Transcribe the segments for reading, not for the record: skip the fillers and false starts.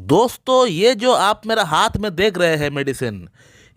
दोस्तों, ये जो आप मेरा हाथ में देख रहे हैं मेडिसिन,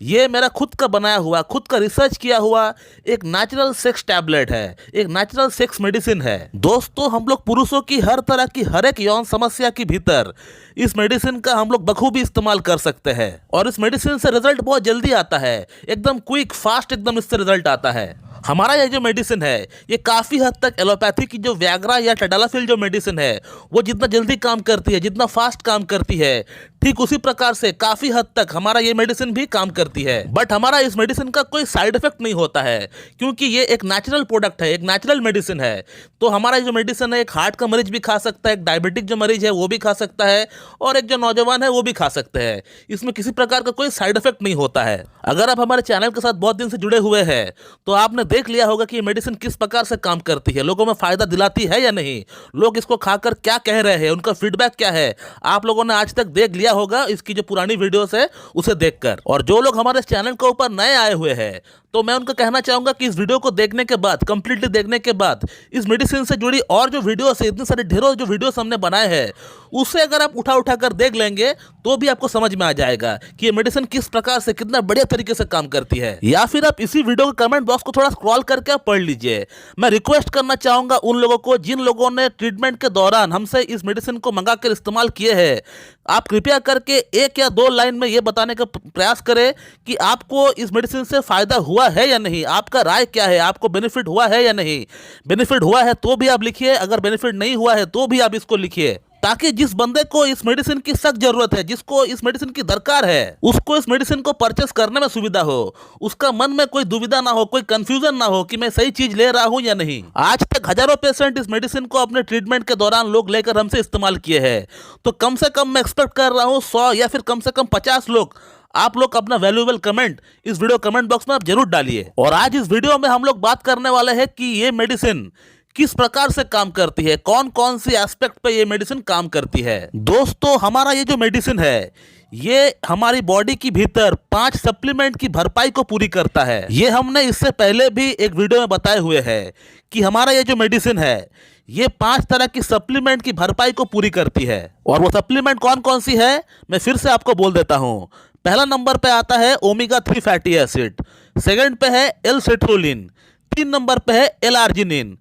ये मेरा खुद का बनाया हुआ, खुद का रिसर्च किया हुआ एक नेचुरल सेक्स टैबलेट है, एक नेचुरल सेक्स मेडिसिन है। दोस्तों, हम लोग पुरुषों की हर तरह की हर एक यौन समस्या के भीतर इस मेडिसिन का हम लोग बखूबी इस्तेमाल कर सकते हैं और इस मेडिसिन से रिजल्ट बहुत जल्दी आता है, एकदम क्विक फास्ट एकदम इससे रिजल्ट आता है। हमारा ये जो मेडिसिन है ये काफ़ी हद तक एलोपैथी की जो व्याग्रा या टडालाफिल जो मेडिसिन है वो जितना जल्दी काम करती है, जितना फास्ट काम करती है, ठीक उसी प्रकार से काफ़ी हद तक हमारा ये मेडिसिन भी काम करती है। बट हमारा इस मेडिसिन का कोई साइड इफेक्ट नहीं होता है क्योंकि ये एक नेचुरल प्रोडक्ट है, एक नेचुरल मेडिसिन है। तो हमारा जो मेडिसिन है एक हार्ट का मरीज भी खा सकता है, एक डायबिटिक जो मरीज है वो भी खा सकता है और एक जो नौजवान है वो भी खा सकते हैं। इसमें किसी प्रकार का कोई साइड इफेक्ट नहीं होता है। अगर आप हमारे चैनल के साथ बहुत दिन से जुड़े हुए हैं तो आपने देख लिया होगा कि ये मेडिसिन किस प्रकार से काम करती है, लोगों में फायदा दिलाती है या नहीं, लोग इसको खाकर क्या कह रहे हैं, उनका फीडबैक क्या है, आप लोगों ने आज तक देख लिया होगा इसकी जो पुरानी वीडियोस है उसे देखकर। और जो लोग हमारे चैनल के ऊपर नए आए हुए हैं तो मैं उनको कहना चाहूंगा कि इस वीडियो को देखने के बाद, कंप्लीटली देखने के बाद, इस मेडिसिन से जुड़ी और जो वीडियोस है, इतने सारे ढेरों जो वीडियोस हमने बनाए हैं, उसे अगर आप उठा कर देख लेंगे तो भी आपको समझ में आ जाएगा कि ये मेडिसिन किस प्रकार से, कितना बढ़िया तरीके से काम करती है। या फिर आप इसी वीडियो के कमेंट बॉक्स को थोड़ा स्क्रॉल करके आप पढ़ लीजिए। मैं रिक्वेस्ट करना चाहूंगा उन लोगों को जिन लोगों ने ट्रीटमेंट के दौरान हमसे इस मेडिसिन को मंगाकर इस्तेमाल किए हैं, आप कृपया करके 1 या 2 लाइन में ये बताने का प्रयास करें कि आपको इस मेडिसिन से फायदा हुआ है या नहीं, आपका राय क्या है, आपको बेनिफिट हुआ है या नहीं। बेनिफिट हुआ है तो भी आप लिखिए, अगर बेनिफिट नहीं हुआ है तो भी आप इसको लिखिए, ताकि जिस बंदे को इस मेडिसिन की सख्त जरूरत है, जिसको इस मेडिसिन की दरकार है, उसको इस मेडिसिन को परचेस करने में सुविधा हो, उसका मन में कोई दुविधा ना हो, कोई कंफ्यूजन ना हो कि मैं सही चीज ले रहा हूं या नहीं। आज तक हजारों पेशेंट इस मेडिसिन को अपने ट्रीटमेंट के दौरान लोग लेकर हमसे इस्तेमाल किए हैं, तो कम से कम मैं एक्सपेक्ट कर रहा हूं 100 या फिर कम से कम 50 लोग, आप लोग अपना वैल्यूएबल कमेंट इस वीडियो कमेंट बॉक्स में आप जरूर डालिए। और आज इस वीडियो में हम लोग बात करने वाले हैं कि ये मेडिसिन किस प्रकार से काम करती है, कौन कौन सी एस्पेक्ट पे ये मेडिसिन काम करती है। दोस्तों, हमारा ये जो मेडिसिन है ये हमारी बॉडी की भीतर 5 सप्लीमेंट की भरपाई को पूरी करता है। ये हमने इससे पहले भी एक वीडियो में बताए हुए हैं कि हमारा ये जो मेडिसिन है ये 5 तरह की सप्लीमेंट की भरपाई को पूरी करती है। और वो सप्लीमेंट कौन कौन सी है मैं फिर से आपको बोल देता हूं। पहला नंबर पे आता है ओमेगा 3 फैटी एसिड, सेकंड पे है एल सिट्रोलिन, 3 नंबर पे है एल आर्जिनिन,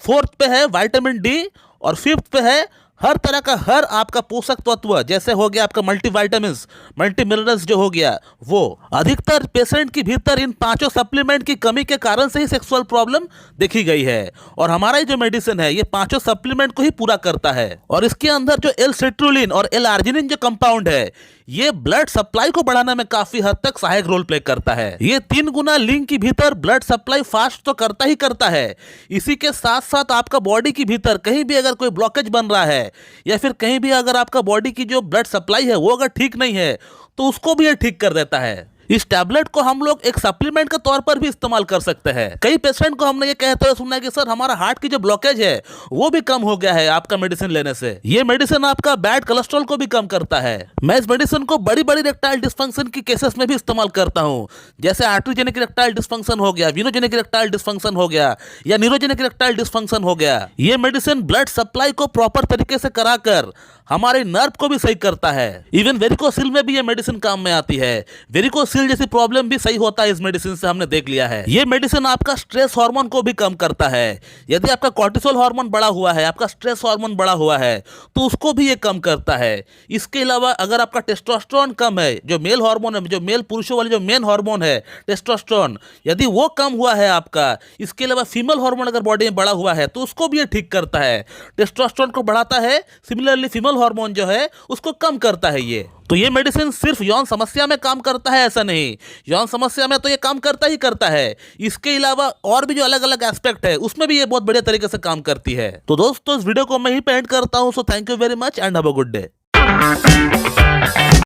4th पे है विटामिन डी और 5th पे है हर तरह का हर आपका पोषक तत्व, जैसे हो गया आपका मल्टीविटामिन्स, मल्टी मिनरल्स जो हो गया वो। अधिकतर पेशेंट की भीतर इन 5 सप्लीमेंट की कमी के कारण से ही सेक्सुअल प्रॉब्लम देखी गई है और हमारा जो मेडिसिन है ये 5 सप्लीमेंट को ही पूरा करता है। और इसके अंदर जो एल सिट्रुलिन और एल आर्जिनिन जो कंपाउंड है ये ब्लड सप्लाई को बढ़ाने में काफी हद तक सहायक रोल प्ले करता है। ये 3 गुना लिंग की भीतर ब्लड सप्लाई फास्ट तो करता ही करता है, इसी के साथ साथ आपका बॉडी की भीतर कहीं भी अगर कोई ब्लॉकेज बन रहा है या फिर कहीं भी अगर आपका बॉडी की जो ब्लड सप्लाई है वो अगर ठीक नहीं है तो उसको भी ये ठीक कर देता है। इस टैबलेट को हम लोग एक सप्लीमेंट के तौर पर भी इस्तेमाल कर सकते हैं। कई पेशेंट को हमने ये कहते हुए सुना है कि सर हमारा हार्ट की जो ब्लॉकेज है वो भी कम हो गया है आपका मेडिसिन लेने से। ये मेडिसिन आपका बैड कोलेस्ट्रॉल को भी कम करता है। मैं इस मेडिसिन को बड़ी बड़ी इरेक्टाइल डिस्फंक्शन की केसेस में भी इस्तेमाल करता हूँ, जैसे आर्टरीजेनिक इरेक्टाइल डिस्फंक्शन हो गया, वीनोजेनिक इरेक्टाइल डिस्फंक्शन हो गया या न्यूरोजेनिक इरेक्टाइल डिस्फंक्शन हो गया। ये मेडिसिन ब्लड सप्लाई को प्रॉपर तरीके से कराकर हमारे नर्व को भी सही करता है। इवन वेरिकोसिल में भी ये मेडिसिन काम में आती है। वेरिकोसिल जैसी प्रॉब्लम भी सही होता है इस मेडिसिन से, हमने देख लिया है। ये मेडिसिन आपका स्ट्रेस हार्मोन को भी कम करता है। यदि आपका कॉर्टिसोल हार्मोन बढ़ा हुआ है, आपका स्ट्रेस हार्मोन बढ़ा हुआ है तो उसको भी ये कम करता है। इसके अलावा अगर आपका टेस्टोस्टेरोन कम है, जो मेल हार्मोन है, जो मेल पुरुषों वाले जो मेन हार्मोन है टेस्टोस्टेरोन, यदि वो कम हुआ है आपका, इसके अलावा फीमेल हार्मोन अगर बॉडी में बढ़ा हुआ है तो उसको भी ये ठीक करता है। टेस्टोस्टेरोन को बढ़ाता है, सिमिलरली फीमेल हार्मोन जो है उसको कम करता है ये। तो ये मेडिसिन सिर्फ यौन समस्या में काम करता है ऐसा नहीं, यौन समस्या में तो ये काम करता ही करता है, इसके अलावा और भी जो अलग अलग एस्पेक्ट है उसमें भी ये बहुत बढ़िया तरीके से काम करती है। तो दोस्तों, इस वीडियो को मैं ही एंड करता हूं। So thank you very much and have a good day.